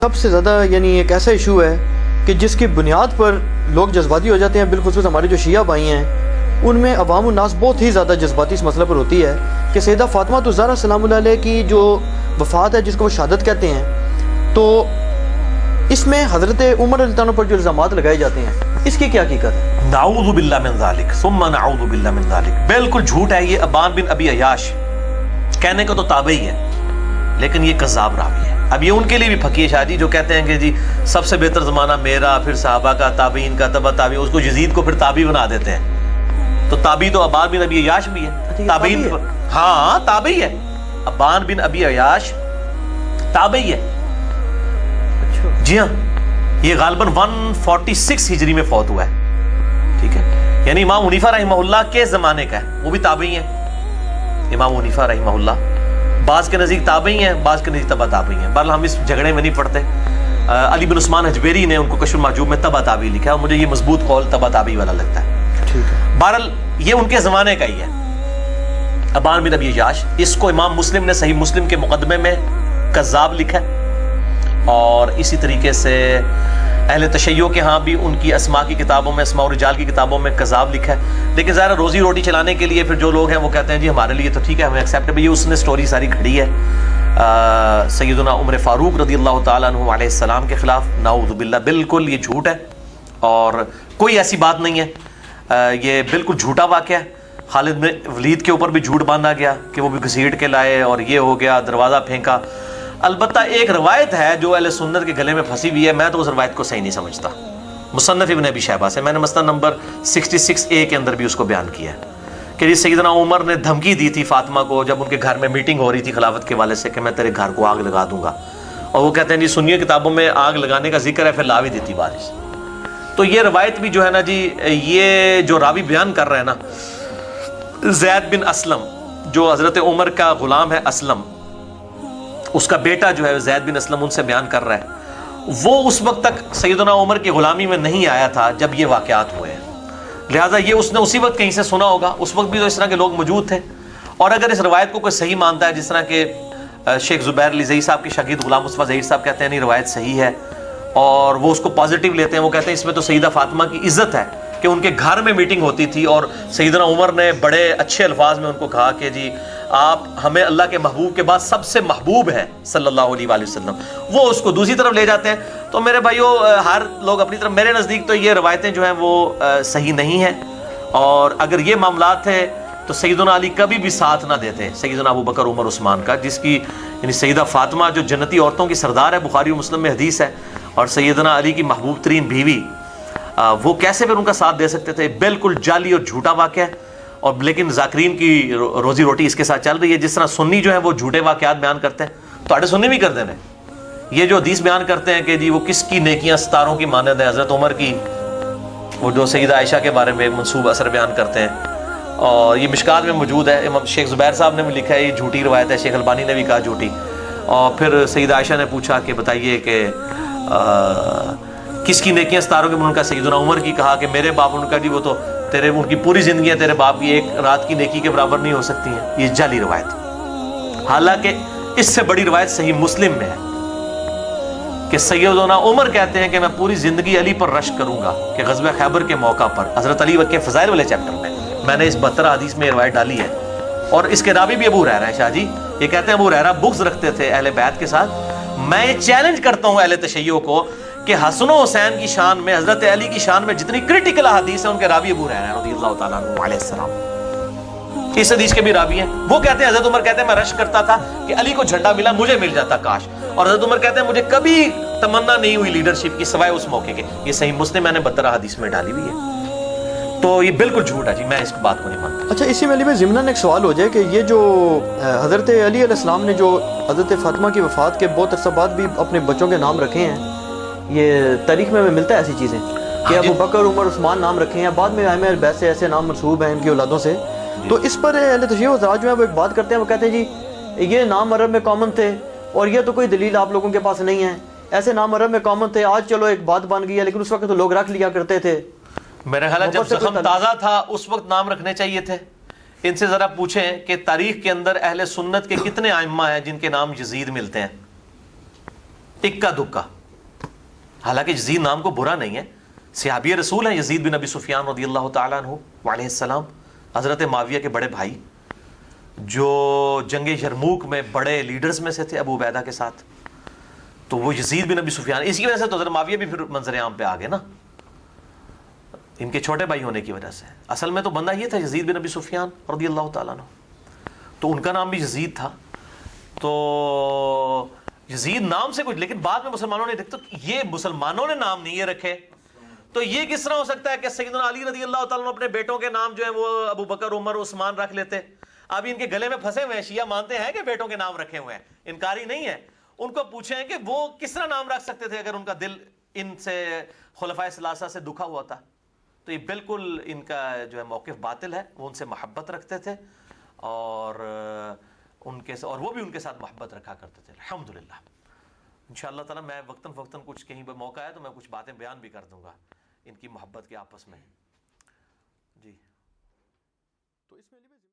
سب سے زیادہ یعنی ایک ایسا ایشو ہے کہ جس کی بنیاد پر لوگ جذباتی ہو جاتے ہیں، بالخصوص ہمارے جو شیعہ بھائی ہیں ان میں عوام الناس بہت ہی زیادہ جذباتی اس مسئلہ پر ہوتی ہے کہ سیدہ فاطمہ الزہرا سلام اللہ علیہ کی جو وفات ہے، جس کو وہ شہادت کہتے ہیں، تو اس میں حضرت عمر رضی اللہ عنہ پر جو الزامات لگائے جاتے ہیں، اس کی کیا حقیقت ہے؟ نعوذ باللہ من ذالک ثم نعوذ باللہ من ذالک، بالکل جھوٹ ہے یہ۔ ابان بن ابی عیاش کہنے کو تو تابعی ہے لیکن یہ کذاب راوی ہے۔ اب یہ ان کے لیے بھی پھکی ہے شاہ جی، جو کہتے ہیں کہ جی سب سے بہتر زمانہ میرا، پھر صحابہ کا، تابعین کا، تبع تابعین، اس کو یزید کو پھر تابعی بنا دیتے ہیں۔ تو تابعی تو ابان بن ابی عیاش بھی ہے، تابعین، ہاں تابعی ہے، ابان بن ابی عیاش تابعی ہے، جی ہاں۔ یہ غالباً 146 ہجری میں فوت ہوا ہے، ٹھیک ہے، یعنی امام حنیفہ رحمہ اللہ کے زمانے کا ہے، وہ بھی تابعی ہیں۔ امام حنیفہ رحمہ اللہ بعض کے نزدیک تابعی ہیں، بعض کے نزدیک تبع تابعی ہیں، بہرحال ہم اس جھگڑے میں نہیں پڑتے۔ علی بن عثمان حجبیری نے ان کو کشف المحجوب میں تبع تابعی لکھا ہے، اور مجھے یہ مضبوط قول تبع تابعی والا لگتا ہے۔ بہرحال یہ ان کے زمانے کا ہی ہے، ابان بن ابی عیاش۔ اس کو امام مسلم نے صحیح مسلم کے مقدمے میں کذاب لکھا ہے، اور اسی طریقے سے اہل تشیع کے ہاں بھی ان کی اسماء کی کتابوں میں، اسماء الرجال کی کتابوں میں کذاب لکھا ہے۔ لیکن ظاہر روزی روٹی چلانے کے لیے پھر جو لوگ ہیں وہ کہتے ہیں جی ہمارے لیے تو ٹھیک ہے، ہمیں ایکسیپٹیبل، یہ اس نے سٹوری ساری کھڑی ہے سیدنا عمر فاروق رضی اللہ تعالیٰ عنہ علیہ السلام کے خلاف۔ نعوذ باللہ، بالکل یہ جھوٹ ہے اور کوئی ایسی بات نہیں ہے، یہ بالکل جھوٹا واقعہ ہے۔ خالد بن ولید کے اوپر بھی جھوٹ باندھا گیا کہ وہ بھی گھسیٹ کے لائے اور یہ ہو گیا، دروازہ پھینکا۔ البتہ ایک روایت ہے جو اہل سنت کے گلے میں پھنسی ہوئی ہے، میں تو اس روایت کو صحیح نہیں سمجھتا، مصنف ابن ابی شیبہ سے، میں نے مسند نمبر 66A کے اندر بھی اس کو بیان کیا ہے کہ جی سیدنا عمر نے دھمکی دی تھی فاطمہ کو جب ان کے گھر میں میٹنگ ہو رہی تھی خلافت کے والے سے کہ میں تیرے گھر کو آگ لگا دوں گا، اور وہ کہتے ہیں جی سنیے کتابوں میں آگ لگانے کا ذکر ہے، پھر لا بھی دیتی بارش۔ تو یہ روایت بھی جو ہے نا جی، یہ جو راوی بیان کر رہے ہیں نا، زید بن اسلم جو حضرت عمر کا غلام ہے، اسلم اس کا بیٹا جو ہے زید بن اسلم، ان سے بیان کر رہا ہے، وہ اس وقت تک سیدنا عمر کی غلامی میں نہیں آیا تھا جب یہ واقعات ہوئے ہیں، لہٰذا یہ اس نے اسی وقت کہیں سے سنا ہوگا، اس وقت بھی تو اس طرح کے لوگ موجود تھے۔ اور اگر اس روایت کو کوئی صحیح مانتا ہے، جس طرح کہ شیخ زبیر علی زئی صاحب کے شاگرد غلام مصطفیٰ ظہیر صاحب کہتے ہیں نہیں روایت صحیح ہے، اور وہ اس کو پازیٹیو لیتے ہیں، وہ کہتے ہیں اس میں تو سیدہ فاطمہ کی عزت ہے کہ ان کے گھر میں میٹنگ ہوتی تھی اور سیدنا عمر نے بڑے اچھے الفاظ میں ان کو کہا کہ جی آپ ہمیں اللہ کے محبوب کے بعد سب سے محبوب ہیں صلی اللہ علیہ وآلہ وسلم، وہ اس کو دوسری طرف لے جاتے ہیں۔ تو میرے بھائیو، ہر لوگ اپنی طرف، میرے نزدیک تو یہ روایتیں جو ہیں وہ صحیح نہیں ہیں، اور اگر یہ معاملات تھے تو سیدنا علی کبھی بھی ساتھ نہ دیتے سیدنا ابو بکر عمر عثمان کا، جس کی یعنی سیدہ فاطمہ جو جنتی عورتوں کی سردار ہے، بخاری و مسلم میں حدیث ہے، اور سیدنا علی کی محبوب ترین بیوی، وہ کیسے پھر ان کا ساتھ دے سکتے تھے؟ بالکل جعلی اور جھوٹا واقعہ ہے، اور لیکن ذاکرین کی روزی روٹی اس کے ساتھ چل رہی ہے۔ جس طرح سنی جو ہے وہ جھوٹے واقعات بیان کرتے ہیں، تو آڑے سنی بھی کرتے ہیں، یہ جو حدیث بیان کرتے ہیں کہ جی وہ کس کی نیکیاں ستاروں کی مانند ہیں، حضرت عمر کی، وہ جو سیدہ عائشہ کے بارے میں منسوب اثر بیان کرتے ہیں، اور یہ مشکات میں موجود ہے، امام شیخ زبیر صاحب نے بھی لکھا ہے یہ جھوٹی روایت ہے، شیخ البانی نے بھی کہا جھوٹی۔ اور پھر سیدہ عائشہ نے پوچھا کہ بتائیے کہ کس کی نیکیاں ستاروں کے، ان کا سیدنا عمر کی کہا کہ میرے باپ، ان کا جی وہ تو تیرے، ان کی پوری زندگیاں تیرے باپ کی ایک رات کی نیکی کے برابر نہیں ہو سکتی ہیں۔ یہ جعلی روایت، حالانکہ اس سے بڑی روایت صحیح مسلم میں ہے کہ سیدنا عمر کہتے ہیں کہ میں پوری زندگی علی پر رشک کروں گا، کہ غزوہ خیبر کے موقع پر حضرت علی کے فضائل والے چیپٹر میں نے اس 72 حدیث میں روایت ڈالی ہے، اور اس کے راوی بھی ابو ہریرہ ہے۔ شاہ جی یہ کہتے ہیں ابو ہریرہ بغض رکھتے تھے اہل بیت کے ساتھ۔ میں یہ چیلنج کرتا ہوں اہل تشیع کو کہ حسن و حسین کی شان میں، حضرت علی کی شان میں جتنی کرٹیکل حدیث ہے، ان کے راوی ابو ہریرہ رضی اللہ تعالیٰ عنہ علیہ السلام، اس حدیث کے بھی راوی ہیں۔ وہ کہتے ہیں حضرت عمر کہتے ہیں میں رشک کرتا تھا کہ علی کو جھنڈا ملا، مجھے مل جاتا کاش، اور حضرت عمر کہتے ہیں مجھے کبھی تمنا نہیں ہوئی لیڈرشپ کی سوائے اس موقع کے۔ یہ صحیح مسلم میں نے 72 حدیث میں ڈالی ہوئی ہے، تو یہ بالکل جھوٹ ہے جی، میں اس بات کو نہیں مانتا۔ اچھا، اسی میں علی بھائی ضمناً ایک سوال ہو جائے کہ یہ جو حضرت علی علیہ السلام نے جو حضرت فاطمہ کی وفات کے بہت عرصہ بعد بھی اپنے بچوں کے نام رکھے ہیں، یہ تاریخ میں ملتا ہے ایسی چیزیں کہ ابو بکر عمر عثمان نام رکھے ہیں، بعد میں ائمہ بیت سے ایسے نام منسوب ہیں ان کی اولادوں سے، تو اس پر اہل تشیع حضرات جو ہیں وہ ایک بات کرتے ہیں، وہ کہتے ہیں جی یہ نام عرب میں کامن تھے اور یہ تو کوئی دلیل آپ لوگوں کے پاس نہیں ہے، ایسے نام عرب میں کامن تھے، آج چلو ایک بات بن گئی ہے، لیکن اس وقت تو لوگ رکھ لیا کرتے تھے۔ میرا خیال ہے جب زخم تازہ تھا اس وقت نام رکھنے چاہیے تھے۔ ان سے ذرا پوچھیں کہ تاریخ کے اندر اہل سنت کے کتنے ائمہ ہیں جن کے نام یزید ملتے ہیں؟ اکا دکا. حالانکہ یزید نام کو برا نہیں ہے, صحابی رسول ہیں یزید بن ابی سفیان رضی اللہ تعالیٰ عنہ وعلیہ السلام, حضرت معاویہ کے بڑے بھائی, جو جنگ یرموک میں بڑے لیڈرز میں سے تھے ابو عبیدہ کے ساتھ. تو وہ یزید بن ابی سفیان, اسی وجہ سے تو حضرت معاویہ بھی پھر منظر عام پہ آ گئے نا, ان کے چھوٹے بھائی ہونے کی وجہ سے. اصل میں تو بندہ یہ تھا یزید بن ابی سفیان رضی اللہ تعالیٰ عنہ, تو ان کا نام بھی یزید تھا. تو یزید نام سے کچھ, لیکن بعد میں مسلمانوں نے دیکھا تو یہ مسلمانوں نے نام نہیں یہ رکھے, تو یہ کس طرح ہو سکتا ہے کہ سیدنا علی رضی اللہ تعالیٰ عنہ اپنے بیٹوں کے نام جو ہیں وہ ابو بکر, عمر, عثمان رکھ لیتے. اب ان کے گلے میں پھنسے ہوئے ہیں, شیعہ مانتے ہیں کہ بیٹوں کے نام رکھے ہوئے ہیں, انکاری نہیں ہے. ان کو پوچھیں کہ وہ کس طرح نام رکھ سکتے تھے اگر ان کا دل ان سے خلفائے ثلاثہ سے دکھا ہوا تھا. تو یہ بالکل ان کا جو ہے موقف باطل ہے. وہ ان سے محبت رکھتے تھے اور اور وہ بھی ان کے ساتھ محبت رکھا کرتے تھے. الحمدللہ. انشاءاللہ تعالی میں وقتاً فوقتاً کچھ کہیں پہ موقع ہے تو میں کچھ باتیں بیان بھی کر دوں گا ان کی محبت کے آپس میں. جی, تو اس میں